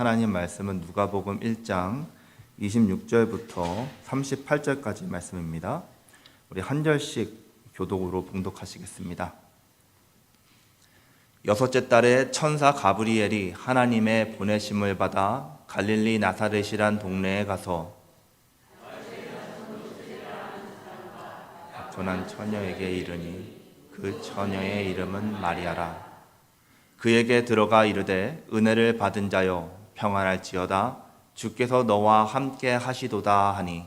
하나님 말씀은 누가복음 1장 26절부터 38절까지 말씀입니다. 우리 한 절씩 교독으로 봉독하시겠습니다. 여섯째 달에 천사 가브리엘이 하나님의 보내심을 받아 갈릴리 나사렛이란 동네에 가서 가난한 처녀에게 이르니 그 처녀의 이름은 마리아라. 그에게 들어가 이르되 은혜를 받은 자여 평안할지어다 주께서 너와 함께 하시도다 하니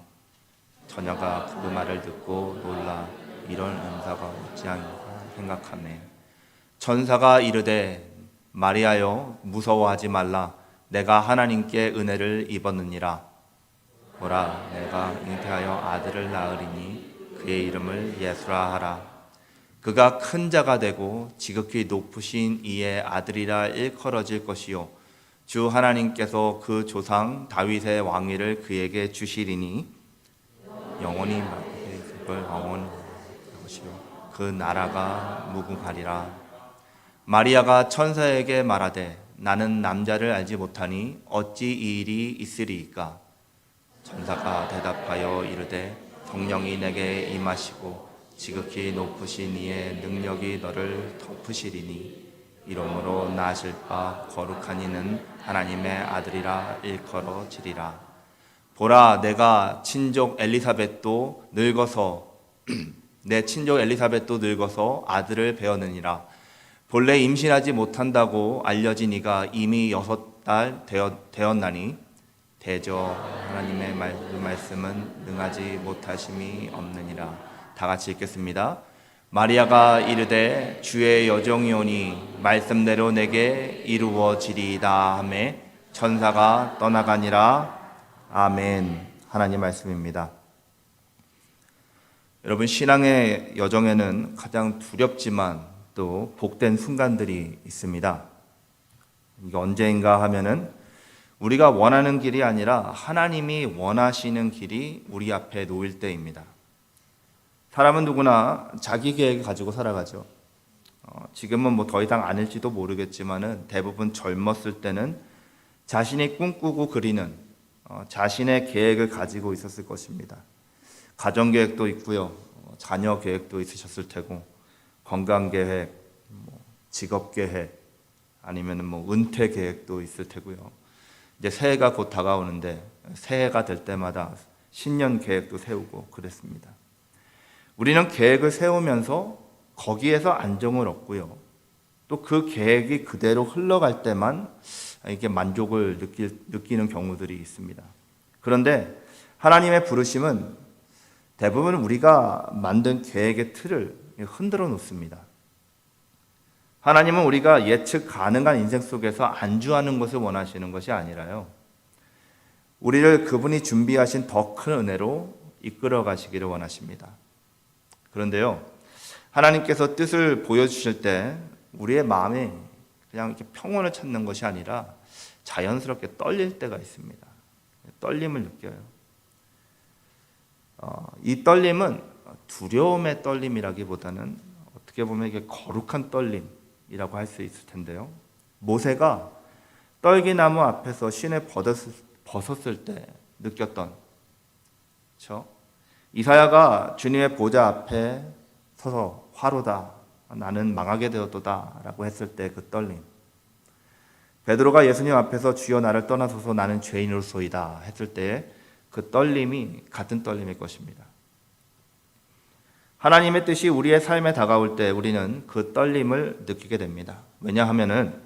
처녀가 그 말을 듣고 놀라 이런 은사가 어찌하니까 생각하네. 천사가 이르되 마리아여 무서워하지 말라. 내가 하나님께 은혜를 입었느니라. 보라 내가 잉태하여 아들을 낳으리니 그의 이름을 예수라 하라. 그가 큰 자가 되고 지극히 높으신 이의 아들이라 일컬어질 것이요 주 하나님께서 그 조상 다윗의 왕위를 그에게 주시리니 영원히 그걸 왕원할 것이요 그 나라가 무궁하리라. 마리아가 천사에게 말하되 나는 남자를 알지 못하니 어찌 이 일이 있으리이까. 천사가 대답하여 이르되 성령이 내게 임하시고 지극히 높으신 이의 능력이 너를 덮으시리니 이러므로 낳으실 바 거룩한 이는 하나님의 아들이라 일컬어지리라. 보라 내가 친족 엘리사벳도 늙어서 내 친족 엘리사벳도 늙어서 아들을 배었느니라. 본래 임신하지 못한다고 알려진 이가 이미 6달 되었나니 대저 하나님의 말씀은 능하지 못하심이 없느니라. 다 같이 읽겠습니다. 마리아가 이르되 주의 여종이오니 말씀대로 내게 이루어지리이다 하매 천사가 떠나가니라. 아멘. 하나님 말씀입니다. 여러분, 신앙의 여정에는 가장 두렵지만 또 복된 순간들이 있습니다. 이게 언제인가 하면은 우리가 원하는 길이 아니라 하나님이 원하시는 길이 우리 앞에 놓일 때입니다. 사람은 누구나 자기 계획을 가지고 살아가죠. 지금은 뭐 더 이상 아닐지도 모르겠지만은 대부분 젊었을 때는 자신이 꿈꾸고 그리는 자신의 계획을 가지고 있었을 것입니다. 가정 계획도 있고요, 자녀 계획도 있으셨을 테고, 건강 계획, 직업 계획, 아니면은 은퇴 계획도 있을 테고요. 이제 새해가 곧 다가오는데 새해가 될 때마다 신년 계획도 세우고 그랬습니다. 우리는 계획을 세우면서 거기에서 안정을 얻고요. 또 그 계획이 그대로 흘러갈 때만 이게 만족을 느끼는 경우들이 있습니다. 그런데 하나님의 부르심은 대부분 우리가 만든 계획의 틀을 흔들어 놓습니다. 하나님은 우리가 예측 가능한 인생 속에서 안주하는 것을 원하시는 것이 아니라요, 우리를 그분이 준비하신 더 큰 은혜로 이끌어 가시기를 원하십니다. 그런데요, 하나님께서 뜻을 보여주실 때 우리의 마음에 그냥 이렇게 평온을 찾는 것이 아니라 자연스럽게 떨릴 때가 있습니다. 떨림을 느껴요. 이 떨림은 두려움의 떨림이라기보다는 어떻게 보면 이게 거룩한 떨림이라고 할 수 있을 텐데요. 모세가 떨기나무 앞에서 신을 벗었을 때 느꼈던, 그렇죠? 이사야가 주님의 보좌 앞에 서서 화로다, 나는 망하게 되었도다 라고 했을 때 그 떨림, 베드로가 예수님 앞에서 주여 나를 떠나소서 나는 죄인으로소이다 했을 때 그 떨림이 같은 떨림일 것입니다. 하나님의 뜻이 우리의 삶에 다가올 때 우리는 그 떨림을 느끼게 됩니다. 왜냐하면은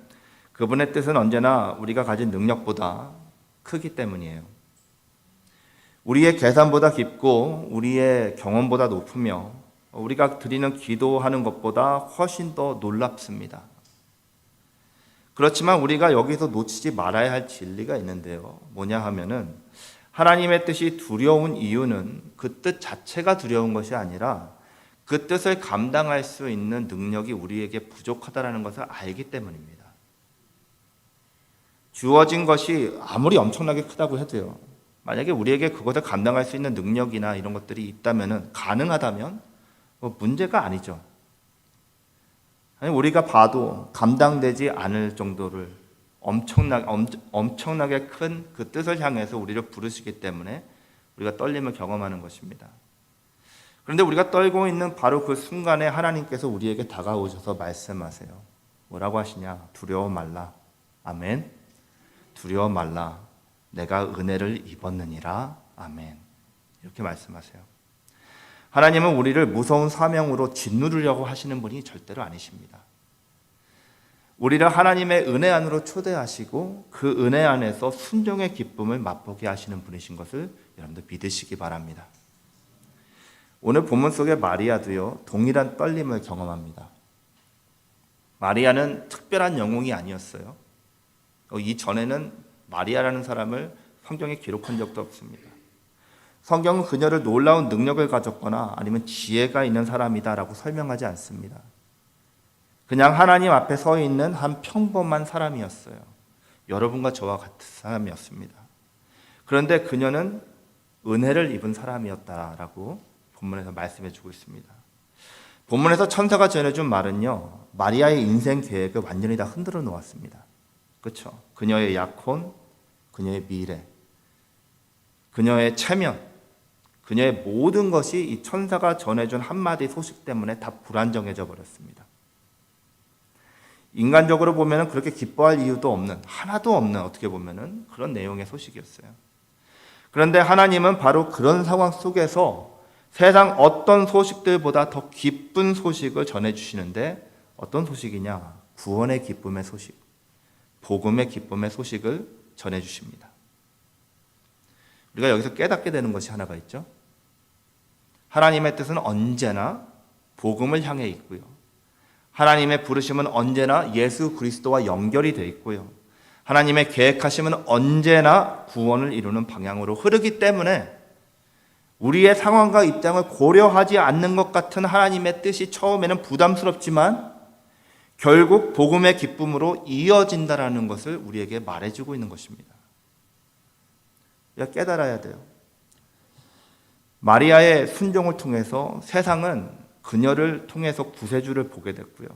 그분의 뜻은 언제나 우리가 가진 능력보다 크기 때문이에요. 우리의 계산보다 깊고 우리의 경험보다 높으며 우리가 드리는 기도하는 것보다 훨씬 더 놀랍습니다. 그렇지만 우리가 여기서 놓치지 말아야 할 진리가 있는데요. 뭐냐 하면은 하나님의 뜻이 두려운 이유는 그 뜻 자체가 두려운 것이 아니라 그 뜻을 감당할 수 있는 능력이 우리에게 부족하다는 것을 알기 때문입니다. 주어진 것이 아무리 엄청나게 크다고 해도요, 만약에 우리에게 그것을 감당할 수 있는 능력이나 이런 것들이 있다면, 가능하다면 문제가 아니죠. 아니, 우리가 봐도 감당되지 않을 정도를 엄청나게 큰 그 뜻을 향해서 우리를 부르시기 때문에 우리가 떨림을 경험하는 것입니다. 그런데 우리가 떨고 있는 바로 그 순간에 하나님께서 우리에게 다가오셔서 말씀하세요. 뭐라고 하시냐? 두려워 말라. 아멘. 두려워 말라. 내가 은혜를 입었느니라. 아멘. 이렇게 말씀하세요. 하나님은 우리를 무서운 사명으로 짓누르려고 하시는 분이 절대로 아니십니다. 우리를 하나님의 은혜 안으로 초대하시고 그 은혜 안에서 순종의 기쁨을 맛보게 하시는 분이신 것을 여러분들 믿으시기 바랍니다. 오늘 본문 속의 마리아도요, 동일한 떨림을 경험합니다. 마리아는 특별한 영웅이 아니었어요. 이전에는 마리아라는 사람을 성경에 기록한 적도 없습니다. 성경은 그녀를 놀라운 능력을 가졌거나 아니면 지혜가 있는 사람이다라고 설명하지 않습니다. 그냥 하나님 앞에 서 있는 한 평범한 사람이었어요. 여러분과 저와 같은 사람이었습니다. 그런데 그녀는 은혜를 입은 사람이었다라고 본문에서 말씀해 주고 있습니다. 본문에서 천사가 전해준 말은요, 마리아의 인생 계획을 완전히 다 흔들어 놓았습니다. 그렇죠? 그녀의 약혼, 그녀의 미래, 그녀의 체면, 그녀의 모든 것이 이 천사가 전해준 한마디 소식 때문에 다 불안정해져 버렸습니다. 인간적으로 보면 그렇게 기뻐할 이유도 없는, 하나도 없는, 어떻게 보면 그런 내용의 소식이었어요. 그런데 하나님은 바로 그런 상황 속에서 세상 어떤 소식들보다 더 기쁜 소식을 전해주시는데, 어떤 소식이냐? 구원의 기쁨의 소식, 복음의 기쁨의 소식을 전해주십니다. 우리가 여기서 깨닫게 되는 것이 하나가 있죠. 하나님의 뜻은 언제나 복음을 향해 있고요. 하나님의 부르심은 언제나 예수 그리스도와 연결이 되어 있고요. 하나님의 계획하심은 언제나 구원을 이루는 방향으로 흐르기 때문에 우리의 상황과 입장을 고려하지 않는 것 같은 하나님의 뜻이 처음에는 부담스럽지만 결국 복음의 기쁨으로 이어진다라는 것을 우리에게 말해주고 있는 것입니다. 우리가 깨달아야 돼요. 마리아의 순종을 통해서 세상은 그녀를 통해서 구세주를 보게 됐고요.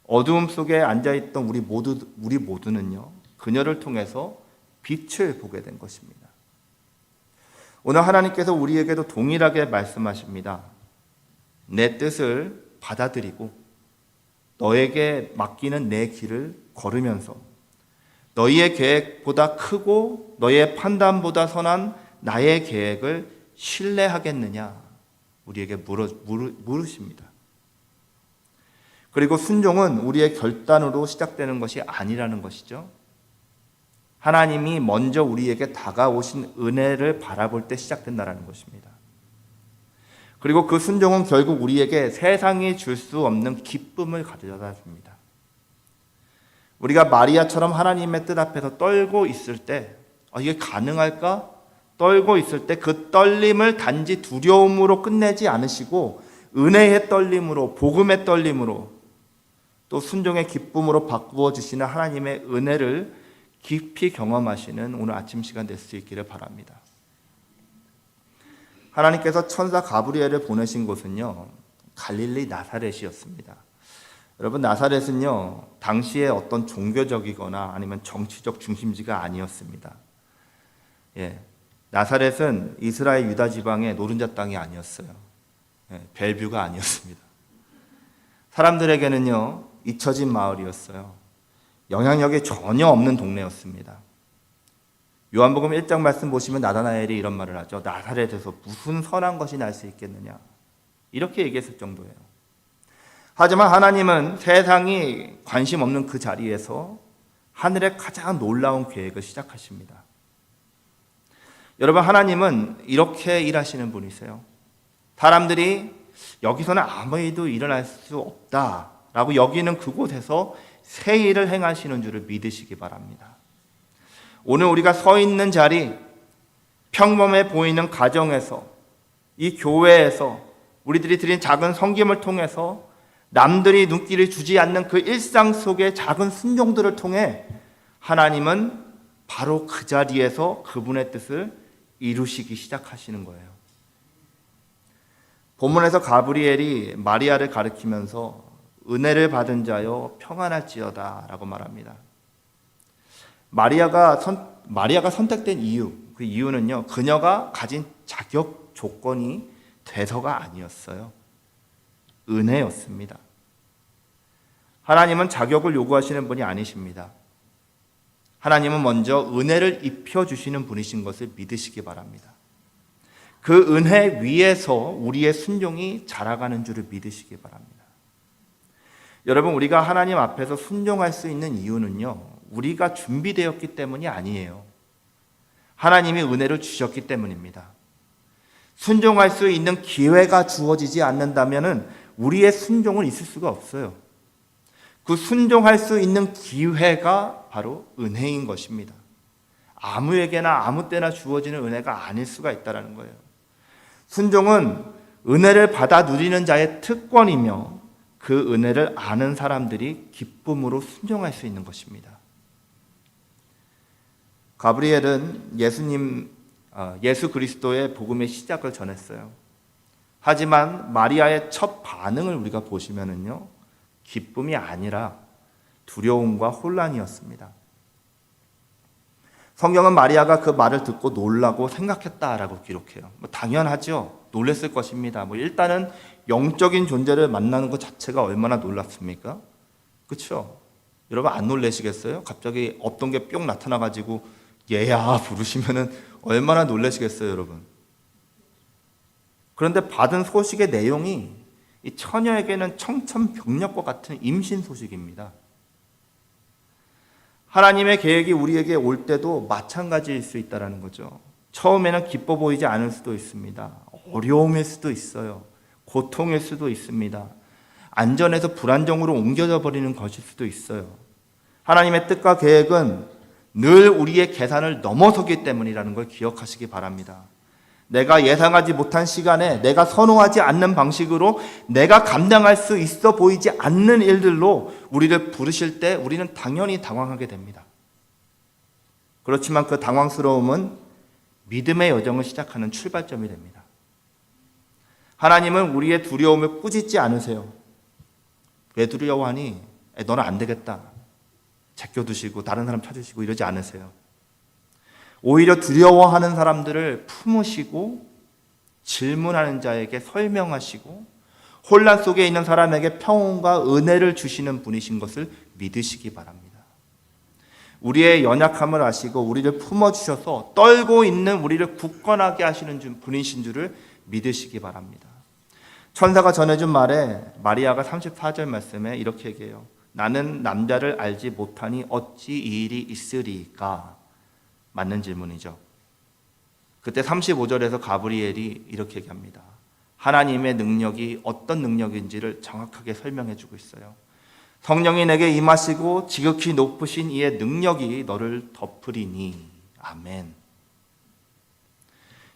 어두움 속에 앉아있던 우리 모두는요, 그녀를 통해서 빛을 보게 된 것입니다. 오늘 하나님께서 우리에게도 동일하게 말씀하십니다. 내 뜻을 받아들이고 너에게 맡기는 내 길을 걸으면서 너희의 계획보다 크고 너의 판단보다 선한 나의 계획을 신뢰하겠느냐? 우리에게 물으십니다. 그리고 순종은 우리의 결단으로 시작되는 것이 아니라는 것이죠. 하나님이 먼저 우리에게 다가오신 은혜를 바라볼 때 시작된다는 것입니다. 그리고 그 순종은 결국 우리에게 세상이 줄 수 없는 기쁨을 가져다 줍니다. 우리가 마리아처럼 하나님의 뜻 앞에서 떨고 있을 때, 이게 가능할까? 떨고 있을 때 그 떨림을 단지 두려움으로 끝내지 않으시고 은혜의 떨림으로, 복음의 떨림으로, 또 순종의 기쁨으로 바꾸어 주시는 하나님의 은혜를 깊이 경험하시는 오늘 아침 시간 될 수 있기를 바랍니다. 하나님께서 천사 가브리엘을 보내신 곳은요, 갈릴리 나사렛이었습니다. 여러분, 나사렛은요, 당시에 어떤 종교적이거나 아니면 정치적 중심지가 아니었습니다. 나사렛은 이스라엘 유다 지방의 노른자 땅이 아니었어요. 벨뷰가 아니었습니다. 사람들에게는요, 잊혀진 마을이었어요. 영향력이 전혀 없는 동네였습니다. 요한복음 1장 말씀 보시면 나다나엘이 이런 말을 하죠. 나사렛에서 무슨 선한 것이 날 수 있겠느냐, 이렇게 얘기했을 정도예요. 하지만 하나님은 세상이 관심 없는 그 자리에서 하늘의 가장 놀라운 계획을 시작하십니다. 여러분, 하나님은 이렇게 일하시는 분이세요. 사람들이 여기서는 아무 일도 일어날 수 없다라고 여기는 그곳에서 새 일을 행하시는 줄을 믿으시기 바랍니다. 오늘 우리가 서 있는 자리, 평범해 보이는 가정에서, 이 교회에서 우리들이 드린 작은 섬김을 통해서 남들이 눈길을 주지 않는 그 일상 속의 작은 순종들을 통해 하나님은 바로 그 자리에서 그분의 뜻을 이루시기 시작하시는 거예요. 본문에서 가브리엘이 마리아를 가리키면서 은혜를 받은 자여 평안할지어다 라고 말합니다. 마리아가 선택된 이유, 그 이유는요, 그녀가 가진 자격 조건이 돼서가 아니었어요. 은혜였습니다. 하나님은 자격을 요구하시는 분이 아니십니다. 하나님은 먼저 은혜를 입혀주시는 분이신 것을 믿으시기 바랍니다. 그 은혜 위에서 우리의 순종이 자라가는 줄을 믿으시기 바랍니다. 여러분, 우리가 하나님 앞에서 순종할 수 있는 이유는요, 우리가 준비되었기 때문이 아니에요. 하나님이 은혜를 주셨기 때문입니다. 순종할 수 있는 기회가 주어지지 않는다면 우리의 순종은 있을 수가 없어요. 그 순종할 수 있는 기회가 바로 은혜인 것입니다. 아무에게나 아무 때나 주어지는 은혜가 아닐 수가 있다는 거예요. 순종은 은혜를 받아 누리는 자의 특권이며 그 은혜를 아는 사람들이 기쁨으로 순종할 수 있는 것입니다. 가브리엘은 예수 그리스도의 복음의 시작을 전했어요. 하지만 마리아의 첫 반응을 우리가 보시면은요, 기쁨이 아니라 두려움과 혼란이었습니다. 성경은 마리아가 그 말을 듣고 놀라고 생각했다라고 기록해요. 당연하죠. 놀랐을 것입니다. 일단은 영적인 존재를 만나는 것 자체가 얼마나 놀랍습니까? 그렇죠? 여러분 안 놀라시겠어요? 갑자기 없던 게 뿅 나타나가지고 얘야 부르시면은 얼마나 놀라시겠어요, 여러분? 그런데 받은 소식의 내용이 이 처녀에게는 청천벽력과 같은 임신 소식입니다. 하나님의 계획이 우리에게 올 때도 마찬가지일 수 있다는 거죠. 처음에는 기뻐 보이지 않을 수도 있습니다. 어려움일 수도 있어요. 고통일 수도 있습니다. 안전에서 불안정으로 옮겨져 버리는 것일 수도 있어요. 하나님의 뜻과 계획은 늘 우리의 계산을 넘어서기 때문이라는 걸 기억하시기 바랍니다. 내가 예상하지 못한 시간에 내가 선호하지 않는 방식으로 내가 감당할 수 있어 보이지 않는 일들로 우리를 부르실 때 우리는 당연히 당황하게 됩니다. 그렇지만 그 당황스러움은 믿음의 여정을 시작하는 출발점이 됩니다. 하나님은 우리의 두려움을 꾸짖지 않으세요. 왜 두려워하니? 너는 안 되겠다. 제껴두시고 다른 사람 찾으시고 이러지 않으세요. 오히려 두려워하는 사람들을 품으시고 질문하는 자에게 설명하시고 혼란 속에 있는 사람에게 평온과 은혜를 주시는 분이신 것을 믿으시기 바랍니다. 우리의 연약함을 아시고 우리를 품어주셔서 떨고 있는 우리를 굳건하게 하시는 분이신 줄을 믿으시기 바랍니다. 천사가 전해준 말에 마리아가 34절 말씀에 이렇게 얘기해요. 나는 남자를 알지 못하니 어찌 이 일이 있으리까? 맞는 질문이죠. 그때 35절에서 가브리엘이 이렇게 얘기합니다. 하나님의 능력이 어떤 능력인지를 정확하게 설명해 주고 있어요. 성령이 내게 임하시고 지극히 높으신 이의 능력이 너를 덮으리니. 아멘.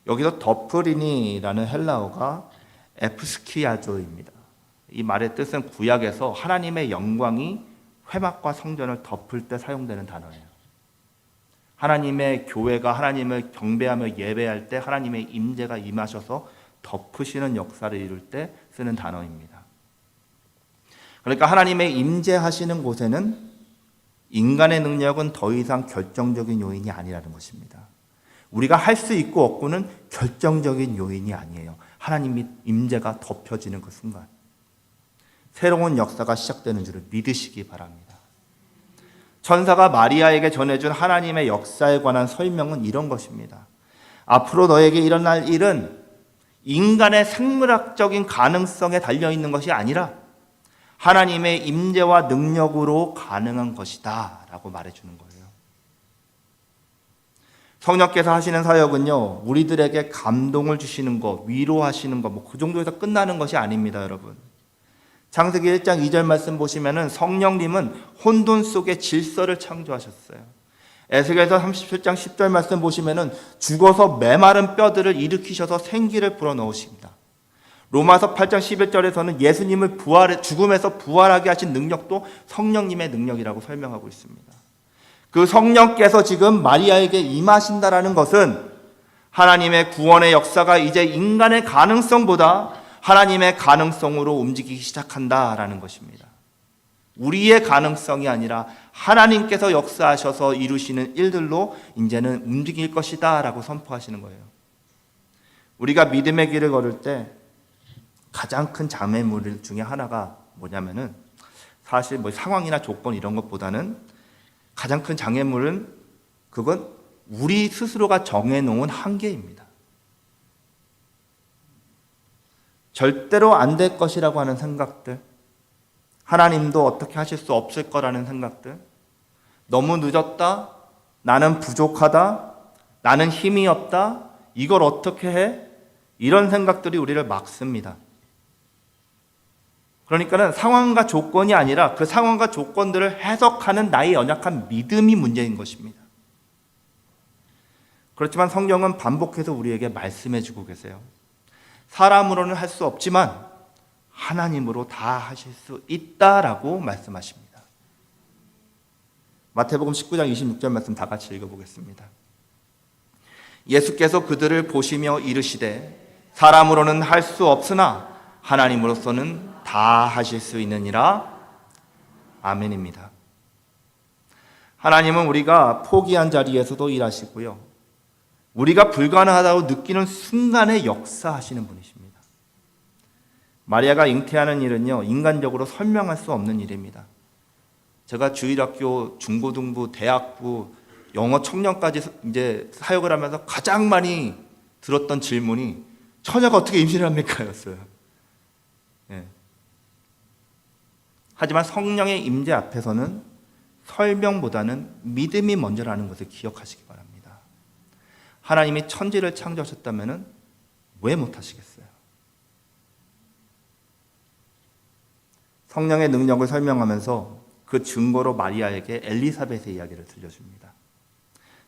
여기서 덮으리니라는 헬라어가 에프스키아조입니다. 이 말의 뜻은 구약에서 하나님의 영광이 회막과 성전을 덮을 때 사용되는 단어예요. 하나님의 교회가 하나님을 경배하며 예배할 때 하나님의 임재가 임하셔서 덮으시는 역사를 이룰 때 쓰는 단어입니다. 그러니까 하나님의 임재하시는 곳에는 인간의 능력은 더 이상 결정적인 요인이 아니라는 것입니다. 우리가 할 수 있고 없고는 결정적인 요인이 아니에요. 하나님의 임재가 덮여지는 그 순간 새로운 역사가 시작되는 줄을 믿으시기 바랍니다. 천사가 마리아에게 전해준 하나님의 역사에 관한 설명은 이런 것입니다. 앞으로 너에게 일어날 일은 인간의 생물학적인 가능성에 달려있는 것이 아니라 하나님의 임재와 능력으로 가능한 것이다 라고 말해주는 거예요. 성령께서 하시는 사역은요, 우리들에게 감동을 주시는 것, 위로하시는 것, 그 정도에서 끝나는 것이 아닙니다, 여러분. 창세기 1장 2절 말씀 보시면은 성령님은 혼돈 속에 질서를 창조하셨어요. 에스겔서 37장 10절 말씀 보시면은 죽어서 메마른 뼈들을 일으키셔서 생기를 불어넣으십니다. 로마서 8장 11절에서는 예수님을 죽음에서 부활하게 하신 능력도 성령님의 능력이라고 설명하고 있습니다. 그 성령께서 지금 마리아에게 임하신다라는 것은 하나님의 구원의 역사가 이제 인간의 가능성보다 하나님의 가능성으로 움직이기 시작한다라는 것입니다. 우리의 가능성이 아니라 하나님께서 역사하셔서 이루시는 일들로 이제는 움직일 것이다 라고 선포하시는 거예요. 우리가 믿음의 길을 걸을 때 가장 큰 장애물 중에 하나가 뭐냐면은 사실 뭐 상황이나 조건 이런 것보다는 가장 큰 장애물은 그건 우리 스스로가 정해놓은 한계입니다. 절대로 안 될 것이라고 하는 생각들, 하나님도 어떻게 하실 수 없을 거라는 생각들, 너무 늦었다, 나는 부족하다, 나는 힘이 없다, 이걸 어떻게 해? 이런 생각들이 우리를 막습니다. 그러니까는 상황과 조건이 아니라 그 상황과 조건들을 해석하는 나의 연약한 믿음이 문제인 것입니다. 그렇지만 성경은 반복해서 우리에게 말씀해 주고 계세요. 사람으로는 할 수 없지만 하나님으로 다 하실 수 있다라고 말씀하십니다. 마태복음 19장 26절 말씀 다 같이 읽어보겠습니다. 예수께서 그들을 보시며 이르시되 사람으로는 할 수 없으나 하나님으로서는 다 하실 수 있느니라. 아멘입니다. 하나님은 우리가 포기한 자리에서도 일하시고요, 우리가 불가능하다고 느끼는 순간에 역사하시는 분이십니다. 마리아가 잉태하는 일은요, 인간적으로 설명할 수 없는 일입니다. 제가 주일학교, 중고등부, 대학부, 영어 청년까지 이제 사역을 하면서 가장 많이 들었던 질문이 처녀가 어떻게 임신을 합니까? 였어요. 예. 하지만 성령의 임재 앞에서는 설명보다는 믿음이 먼저라는 것을 기억하시기 바랍니다. 하나님이 천지를 창조하셨다면 왜 못하시겠어요? 성령의 능력을 설명하면서 그 증거로 마리아에게 엘리사벳의 이야기를 들려줍니다.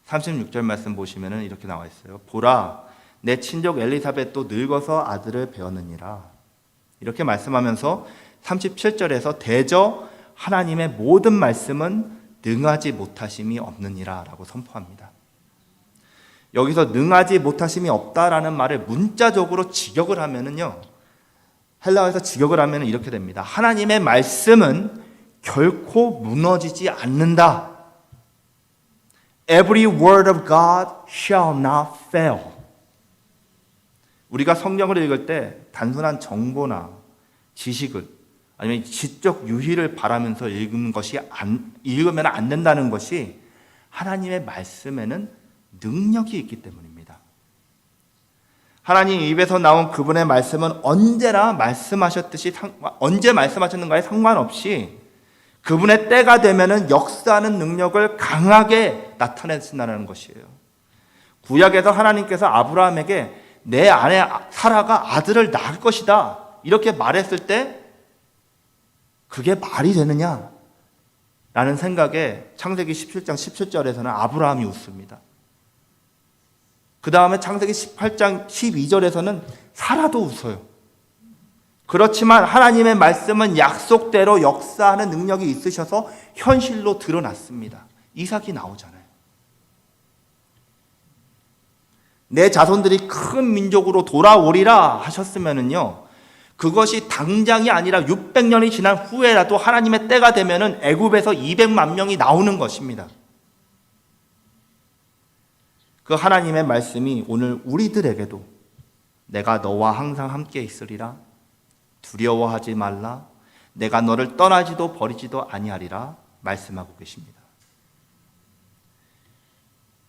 36절 말씀 보시면 이렇게 나와 있어요. 보라, 내 친족 엘리사벳도 늙어서 아들을 배었느니라. 이렇게 말씀하면서 37절에서 대저 하나님의 모든 말씀은 능하지 못하심이 없느니라 라고 선포합니다. 여기서 능하지 못하심이 없다라는 말을 문자적으로 직역을 하면은요, 헬라어에서 직역을 하면 이렇게 됩니다. 하나님의 말씀은 결코 무너지지 않는다. Every word of God shall not fail. 우리가 성경을 읽을 때 단순한 정보나 지식을 아니면 지적 유희를 바라면서 읽으면 안 된다는 것이 하나님의 말씀에는 능력이 있기 때문입니다. 하나님 입에서 나온 그분의 말씀은 언제나 말씀하셨듯이 언제 말씀하셨는가에 상관없이 그분의 때가 되면은 역사하는 능력을 강하게 나타내신다는 것이에요. 구약에서 하나님께서 아브라함에게 내 아내 사라가 아들을 낳을 것이다 이렇게 말했을 때 그게 말이 되느냐? 라는 생각에 창세기 17장 17절에서는 아브라함이 웃습니다. 그 다음에 창세기 18장 12절에서는 사라도 웃어요. 그렇지만 하나님의 말씀은 약속대로 역사하는 능력이 있으셔서 현실로 드러났습니다. 이삭이 나오잖아요. 내 자손들이 큰 민족으로 돌아오리라 하셨으면은요, 그것이 당장이 아니라 600년이 지난 후에라도 하나님의 때가 되면은 애굽에서 200만 명이 나오는 것입니다. 그 하나님의 말씀이 오늘 우리들에게도 내가 너와 항상 함께 있으리라, 두려워하지 말라, 내가 너를 떠나지도 버리지도 아니하리라 말씀하고 계십니다.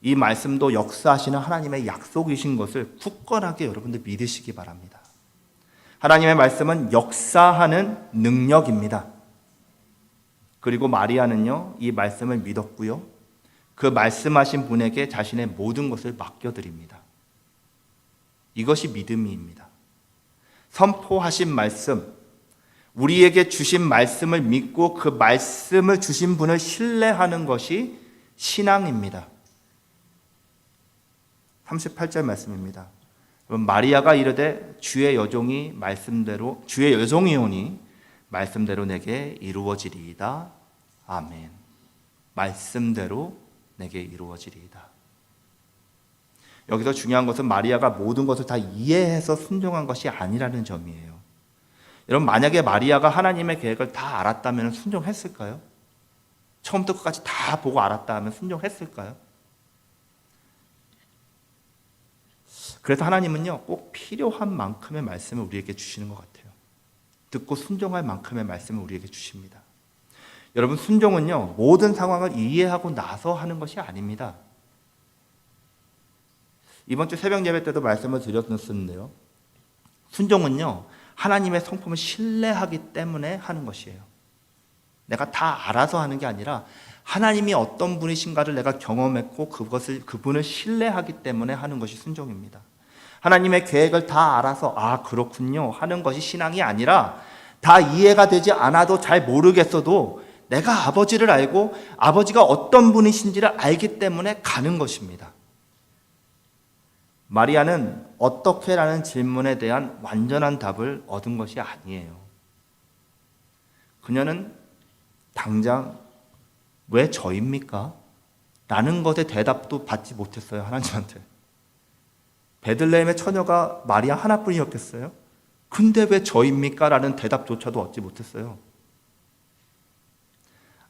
이 말씀도 역사하시는 하나님의 약속이신 것을 굳건하게 여러분들 믿으시기 바랍니다. 하나님의 말씀은 역사하는 능력입니다. 그리고 마리아는요, 이 말씀을 믿었고요, 그 말씀하신 분에게 자신의 모든 것을 맡겨드립니다. 이것이 믿음입니다. 선포하신 말씀, 우리에게 주신 말씀을 믿고 그 말씀을 주신 분을 신뢰하는 것이 신앙입니다. 38절 말씀입니다. 마리아가 이르되 주의 여종이오니 말씀대로 내게 이루어지리이다. 아멘. 말씀대로 내게 이루어지리이다. 여기서 중요한 것은 마리아가 모든 것을 다 이해해서 순종한 것이 아니라는 점이에요. 여러분, 만약에 마리아가 하나님의 계획을 다 알았다면 순종했을까요? 처음부터 끝까지 다 보고 알았다 하면 순종했을까요? 그래서 하나님은요, 꼭 필요한 만큼의 말씀을 우리에게 주시는 것 같아요. 듣고 순종할 만큼의 말씀을 우리에게 주십니다. 여러분, 순종은요, 모든 상황을 이해하고 나서 하는 것이 아닙니다. 이번 주 새벽 예배 때도 말씀을 드렸었는데요, 순종은요, 하나님의 성품을 신뢰하기 때문에 하는 것이에요. 내가 다 알아서 하는 게 아니라 하나님이 어떤 분이신가를 내가 경험했고 그분을 신뢰하기 때문에 하는 것이 순종입니다. 하나님의 계획을 다 알아서 그렇군요 하는 것이 신앙이 아니라, 다 이해가 되지 않아도 잘 모르겠어도 내가 아버지를 알고 아버지가 어떤 분이신지를 알기 때문에 가는 것입니다. 마리아는 어떻게? 라는 질문에 대한 완전한 답을 얻은 것이 아니에요. 그녀는 당장 왜 저입니까? 라는 것에 대답도 받지 못했어요, 하나님한테. 베들레헴의 처녀가 마리아 하나뿐이었겠어요? 근데 왜 저입니까? 라는 대답조차도 얻지 못했어요.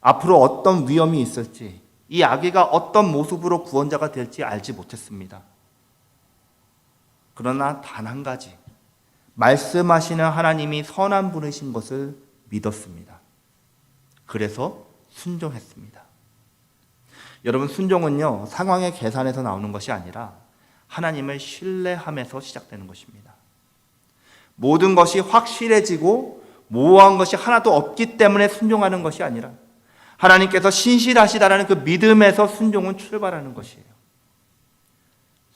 앞으로 어떤 위험이 있을지, 이 아기가 어떤 모습으로 구원자가 될지 알지 못했습니다. 그러나 단 한 가지, 말씀하시는 하나님이 선한 분이신 것을 믿었습니다. 그래서 순종했습니다. 여러분, 순종은요, 상황의 계산에서 나오는 것이 아니라 하나님을 신뢰함에서 시작되는 것입니다. 모든 것이 확실해지고 모호한 것이 하나도 없기 때문에 순종하는 것이 아니라 하나님께서 신실하시다라는 그 믿음에서 순종은 출발하는 것이에요.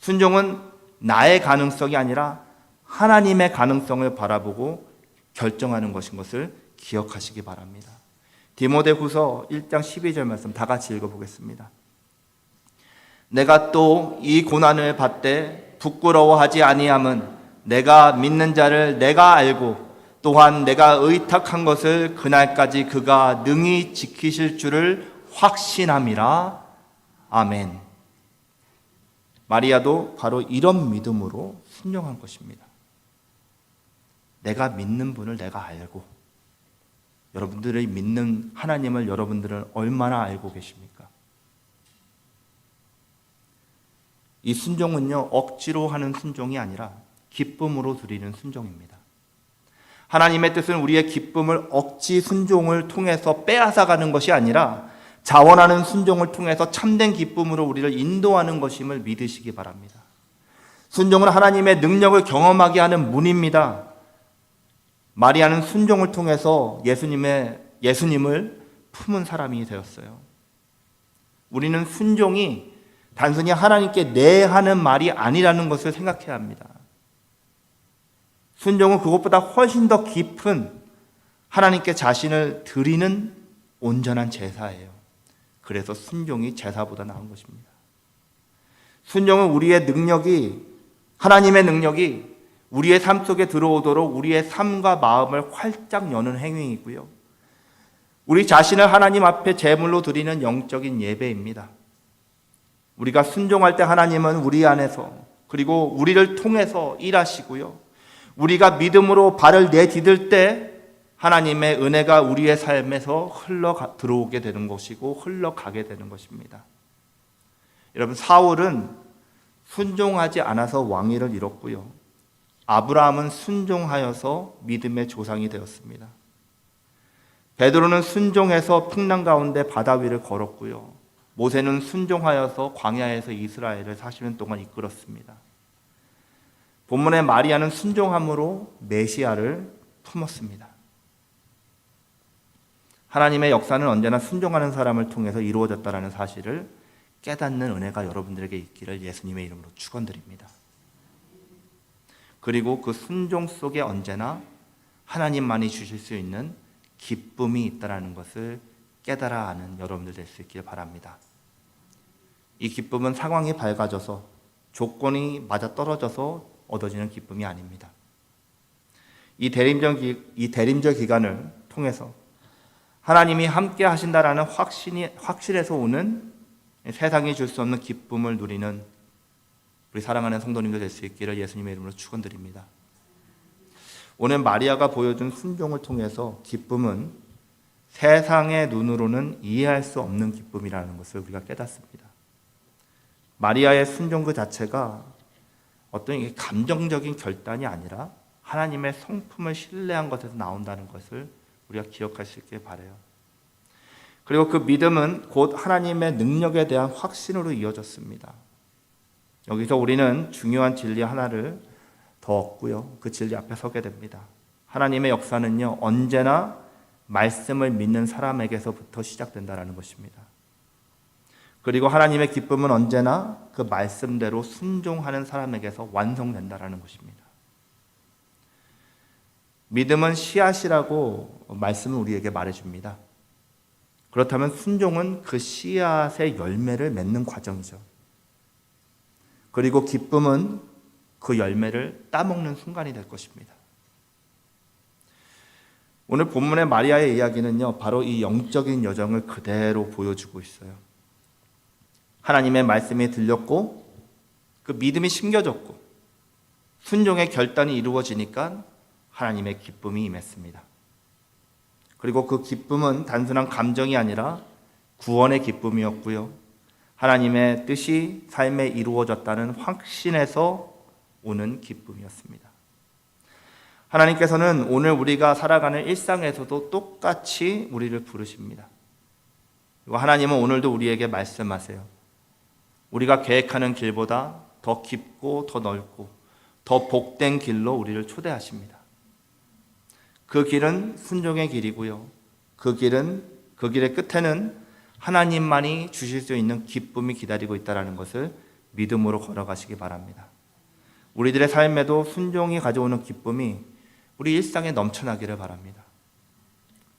순종은 나의 가능성이 아니라 하나님의 가능성을 바라보고 결정하는 것인 것을 기억하시기 바랍니다. 디모데후서 1장 12절 말씀 다 같이 읽어보겠습니다. 내가 또 이 고난을 받되 부끄러워하지 아니함은 내가 믿는 자를 내가 알고 또한 내가 의탁한 것을 그날까지 그가 능히 지키실 줄을 확신함이라. 아멘. 마리아도 바로 이런 믿음으로 순종한 것입니다. 내가 믿는 분을 내가 알고, 여러분들이 믿는 하나님을 여러분들은 얼마나 알고 계십니까? 이 순종은요, 억지로 하는 순종이 아니라 기쁨으로 드리는 순종입니다. 하나님의 뜻은 우리의 기쁨을 억지 순종을 통해서 빼앗아가는 것이 아니라 자원하는 순종을 통해서 참된 기쁨으로 우리를 인도하는 것임을 믿으시기 바랍니다. 순종은 하나님의 능력을 경험하게 하는 문입니다. 마리아는 순종을 통해서 예수님을 품은 사람이 되었어요. 우리는 순종이 단순히 하나님께 네 하는 말이 아니라는 것을 생각해야 합니다. 순종은 그것보다 훨씬 더 깊은 하나님께 자신을 드리는 온전한 제사예요. 그래서 순종이 제사보다 나은 것입니다. 순종은 하나님의 능력이 우리의 삶 속에 들어오도록 우리의 삶과 마음을 활짝 여는 행위이고요, 우리 자신을 하나님 앞에 제물로 드리는 영적인 예배입니다. 우리가 순종할 때 하나님은 우리 안에서, 그리고 우리를 통해서 일하시고요, 우리가 믿음으로 발을 내디딜 때 하나님의 은혜가 우리의 삶에서 들어오게 되는 것이고 흘러가게 되는 것입니다. 여러분, 사울은 순종하지 않아서 왕위를 잃었고요, 아브라함은 순종하여서 믿음의 조상이 되었습니다. 베드로는 순종해서 풍랑 가운데 바다 위를 걸었고요, 모세는 순종하여서 광야에서 이스라엘을 40년 동안 이끌었습니다. 본문의 마리아는 순종함으로 메시아를 품었습니다. 하나님의 역사는 언제나 순종하는 사람을 통해서 이루어졌다는 사실을 깨닫는 은혜가 여러분들에게 있기를 예수님의 이름으로 축원드립니다. 그리고 그 순종 속에 언제나 하나님만이 주실 수 있는 기쁨이 있다는 것을 깨달아 아는 여러분들 될 수 있길 바랍니다. 이 기쁨은 상황이 밝아져서, 조건이 맞아떨어져서 얻어지는 기쁨이 아닙니다. 이 대림절 기간을 통해서 하나님이 함께 하신다라는 확실에서 오는 세상이 줄 수 없는 기쁨을 누리는 우리 사랑하는 성도님들 될 수 있기를 예수님의 이름으로 축원드립니다. 오늘 마리아가 보여준 순종을 통해서 기쁨은 세상의 눈으로는 이해할 수 없는 기쁨이라는 것을 우리가 깨닫습니다. 마리아의 순종 그 자체가 어떤 감정적인 결단이 아니라 하나님의 성품을 신뢰한 것에서 나온다는 것을 우리가 기억할 수 있길 바라요. 그리고 그 믿음은 곧 하나님의 능력에 대한 확신으로 이어졌습니다. 여기서 우리는 중요한 진리 하나를 더 얻고요. 그 진리 앞에 서게 됩니다. 하나님의 역사는요, 언제나 말씀을 믿는 사람에게서부터 시작된다는 것입니다. 그리고 하나님의 기쁨은 언제나 그 말씀대로 순종하는 사람에게서 완성된다는 것입니다. 믿음은 씨앗이라고 말씀은 우리에게 말해줍니다. 그렇다면 순종은 그 씨앗의 열매를 맺는 과정이죠. 그리고 기쁨은 그 열매를 따먹는 순간이 될 것입니다. 오늘 본문의 마리아의 이야기는요, 바로 이 영적인 여정을 그대로 보여주고 있어요. 하나님의 말씀이 들렸고 그 믿음이 심겨졌고 순종의 결단이 이루어지니까 하나님의 기쁨이 임했습니다. 그리고 그 기쁨은 단순한 감정이 아니라 구원의 기쁨이었고요. 하나님의 뜻이 삶에 이루어졌다는 확신에서 오는 기쁨이었습니다. 하나님께서는 오늘 우리가 살아가는 일상에서도 똑같이 우리를 부르십니다. 그리고 하나님은 오늘도 우리에게 말씀하세요. 우리가 계획하는 길보다 더 깊고 더 넓고 더 복된 길로 우리를 초대하십니다. 그 길은 순종의 길이고요. 그 길의 끝에는 하나님만이 주실 수 있는 기쁨이 기다리고 있다는 것을 믿음으로 걸어가시기 바랍니다. 우리들의 삶에도 순종이 가져오는 기쁨이 우리 일상에 넘쳐나기를 바랍니다.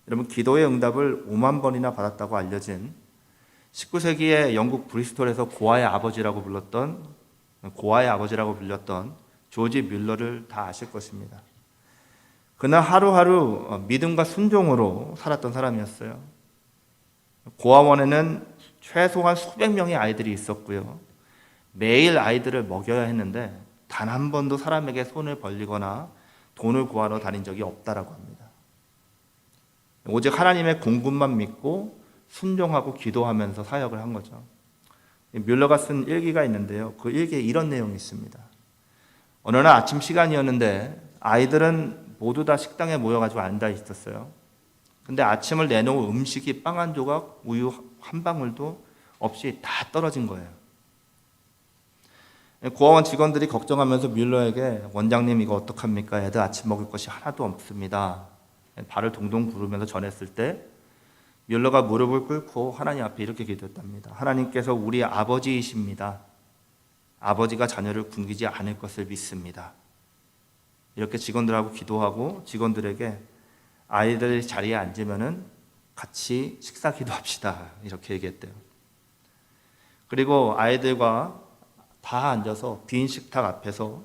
여러분, 기도의 응답을 5만 번이나 받았다고 알려진 19세기에 영국 브리스톨에서 고아의 아버지라고 불렸던 조지 뮬러를 다 아실 것입니다. 그는 하루하루 믿음과 순종으로 살았던 사람이었어요. 고아원에는 최소한 수백 명의 아이들이 있었고요. 매일 아이들을 먹여야 했는데 단 한 번도 사람에게 손을 벌리거나 돈을 구하러 다닌 적이 없다라고 합니다. 오직 하나님의 공급만 믿고 순종하고 기도하면서 사역을 한 거죠. 뮬러가 쓴 일기가 있는데요. 그 일기에 이런 내용이 있습니다. 어느 날 아침 시간이었는데 아이들은 모두 다 식당에 모여가지고 앉아 있었어요. 근데 아침을 내놓은 음식이 빵 한 조각, 우유 한 방울도 없이 다 떨어진 거예요. 고아원 직원들이 걱정하면서 뮬러에게 원장님 이거 어떡합니까? 애들 아침 먹을 것이 하나도 없습니다. 발을 동동 구르면서 전했을 때 뮬러가 무릎을 꿇고 하나님 앞에 이렇게 기도했답니다. 하나님께서 우리 아버지이십니다. 아버지가 자녀를 굶기지 않을 것을 믿습니다. 이렇게 직원들하고 기도하고 직원들에게 아이들 자리에 앉으면은 같이 식사 기도합시다. 이렇게 얘기했대요. 그리고 아이들과 다 앉아서 빈 식탁 앞에서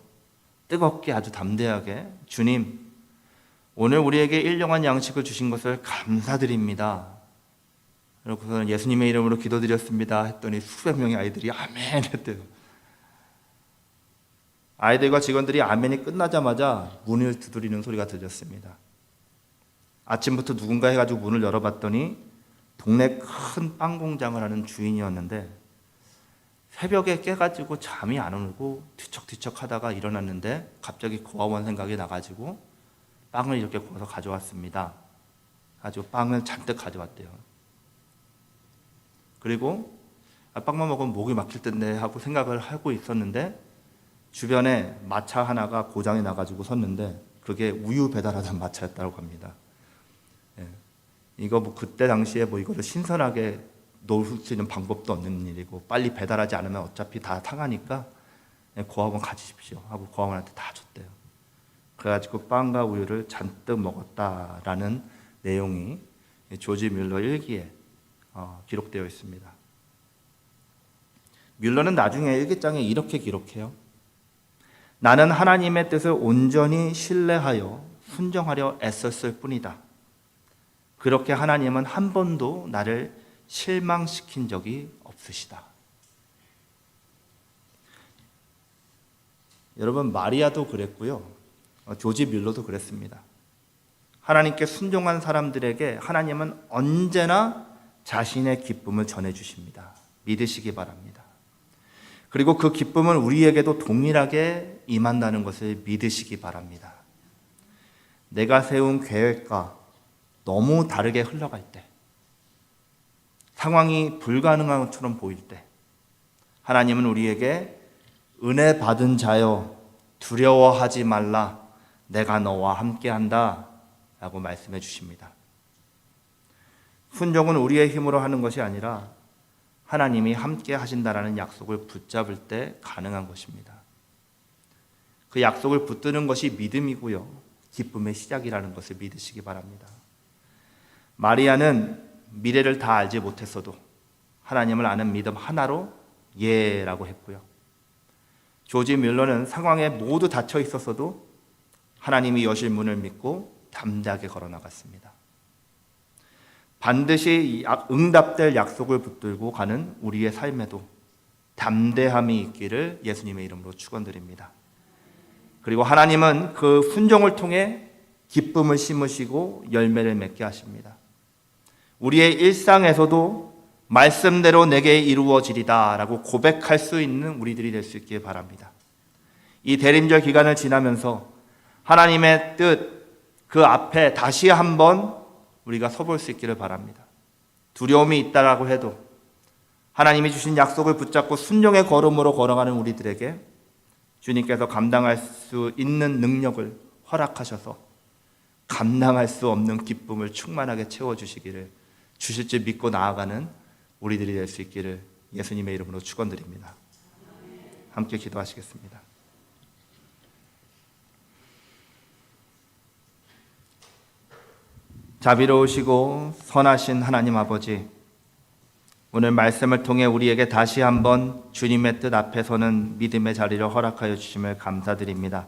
뜨겁게 아주 담대하게 주님, 오늘 우리에게 일용할 양식을 주신 것을 감사드립니다. 그러고서는 예수님의 이름으로 기도드렸습니다 했더니 수백 명의 아이들이 아멘 했대요. 아이들과 직원들이 아멘이 끝나자마자 문을 두드리는 소리가 들렸습니다. 아침부터 누군가 해가지고 문을 열어봤더니 동네 큰 빵 공장을 하는 주인이었는데 새벽에 깨가지고 잠이 안 오고 뒤척뒤척 하다가 일어났는데 갑자기 고아원 생각이 나가지고 빵을 이렇게 구워서 가져왔습니다. 가지고 빵을 잔뜩 가져왔대요. 그리고 빵만 먹으면 목이 막힐 텐데 하고 생각을 하고 있었는데 주변에 마차 하나가 고장이 나가지고 섰는데 그게 우유 배달하던 마차였다고 합니다. 이거 그때 당시에 이거를 신선하게 놓을 수 있는 방법도 없는 일이고 빨리 배달하지 않으면 어차피 다 상하니까 고아원 가지십시오 하고 고아원한테 다 줬대요. 그래가지고 빵과 우유를 잔뜩 먹었다라는 내용이 조지 뮬러 일기에 기록되어 있습니다. 뮬러는 나중에 일기장에 이렇게 기록해요. 나는 하나님의 뜻을 온전히 신뢰하여 순종하려 애썼을 뿐이다. 그렇게 하나님은 한 번도 나를 실망시킨 적이 없으시다. 여러분, 마리아도 그랬고요. 조지 밀러도 그랬습니다. 하나님께 순종한 사람들에게 하나님은 언제나 자신의 기쁨을 전해주십니다. 믿으시기 바랍니다. 그리고 그 기쁨은 우리에게도 동일하게 임한다는 것을 믿으시기 바랍니다. 내가 세운 계획과 너무 다르게 흘러갈 때, 상황이 불가능한 것처럼 보일 때, 하나님은 우리에게 은혜 받은 자여 두려워하지 말라, 내가 너와 함께한다 라고 말씀해 주십니다. 순종은 우리의 힘으로 하는 것이 아니라 하나님이 함께 하신다라는 약속을 붙잡을 때 가능한 것입니다. 그 약속을 붙드는 것이 믿음이고요, 기쁨의 시작이라는 것을 믿으시기 바랍니다. 마리아는 미래를 다 알지 못했어도 하나님을 아는 믿음 하나로 예라고 했고요. 조지 밀러는 상황에 모두 닫혀 있었어도 하나님이 여실 문을 믿고 담대하게 걸어나갔습니다. 반드시 응답될 약속을 붙들고 가는 우리의 삶에도 담대함이 있기를 예수님의 이름으로 축원드립니다. 그리고 하나님은 그 순종을 통해 기쁨을 심으시고 열매를 맺게 하십니다. 우리의 일상에서도 말씀대로 내게 이루어지리다 라고 고백할 수 있는 우리들이 될 수 있길 바랍니다. 이 대림절 기간을 지나면서 하나님의 뜻 그 앞에 다시 한번 우리가 서볼 수 있기를 바랍니다. 두려움이 있다라고 해도 하나님이 주신 약속을 붙잡고 순종의 걸음으로 걸어가는 우리들에게 주님께서 감당할 수 있는 능력을 허락하셔서 감당할 수 없는 기쁨을 충만하게 채워주시기를 주실 줄 믿고 나아가는 우리들이 될 수 있기를 예수님의 이름으로 축원드립니다. 함께 기도하시겠습니다. 자비로우시고 선하신 하나님 아버지, 오늘 말씀을 통해 우리에게 다시 한번 주님의 뜻 앞에 서는 믿음의 자리를 허락하여 주심을 감사드립니다.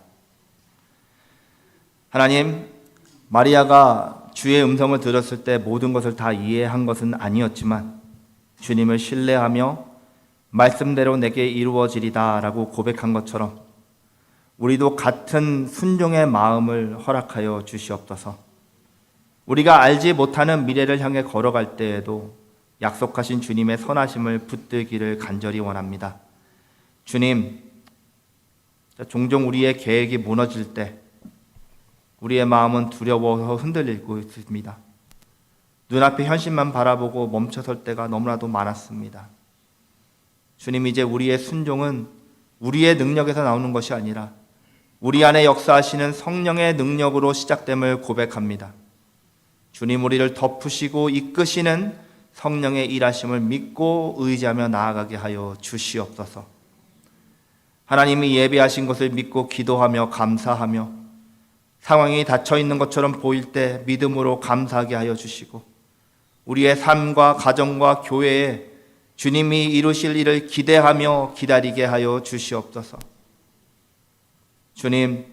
하나님, 마리아가 주의 음성을 들었을 때 모든 것을 다 이해한 것은 아니었지만 주님을 신뢰하며 말씀대로 내게 이루어지리다 라고 고백한 것처럼 우리도 같은 순종의 마음을 허락하여 주시옵소서. 우리가 알지 못하는 미래를 향해 걸어갈 때에도 약속하신 주님의 선하심을 붙들기를 간절히 원합니다. 주님, 종종 우리의 계획이 무너질 때 우리의 마음은 두려워서 흔들리고 있습니다. 눈앞에 현실만 바라보고 멈춰설 때가 너무나도 많았습니다. 주님, 이제 우리의 순종은 우리의 능력에서 나오는 것이 아니라 우리 안에 역사하시는 성령의 능력으로 시작됨을 고백합니다. 주님, 우리를 덮으시고 이끄시는 성령의 일하심을 믿고 의지하며 나아가게 하여 주시옵소서. 하나님이 예배하신 것을 믿고 기도하며 감사하며 상황이 닫혀 있는 것처럼 보일 때 믿음으로 감사하게 하여 주시고 우리의 삶과 가정과 교회에 주님이 이루실 일을 기대하며 기다리게 하여 주시옵소서. 주님,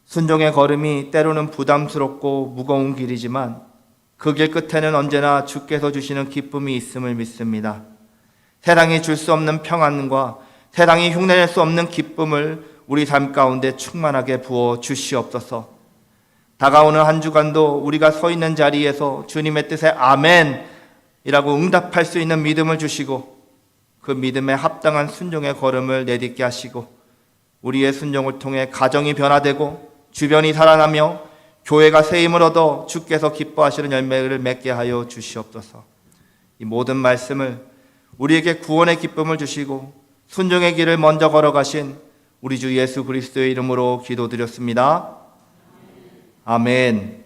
순종의 걸음이 때로는 부담스럽고 무거운 길이지만 그 길 끝에는 언제나 주께서 주시는 기쁨이 있음을 믿습니다. 세상이 줄 수 없는 평안과 세상이 흉내낼 수 없는 기쁨을 우리 삶 가운데 충만하게 부어 주시옵소서. 다가오는 한 주간도 우리가 서 있는 자리에서 주님의 뜻에 아멘이라고 응답할 수 있는 믿음을 주시고 그 믿음에 합당한 순종의 걸음을 내딛게 하시고 우리의 순종을 통해 가정이 변화되고 주변이 살아나며 교회가 새 힘을 얻어 주께서 기뻐하시는 열매를 맺게 하여 주시옵소서. 이 모든 말씀을 우리에게 구원의 기쁨을 주시고 순종의 길을 먼저 걸어가신 우리 주 예수 그리스도의 이름으로 기도드렸습니다. 아멘.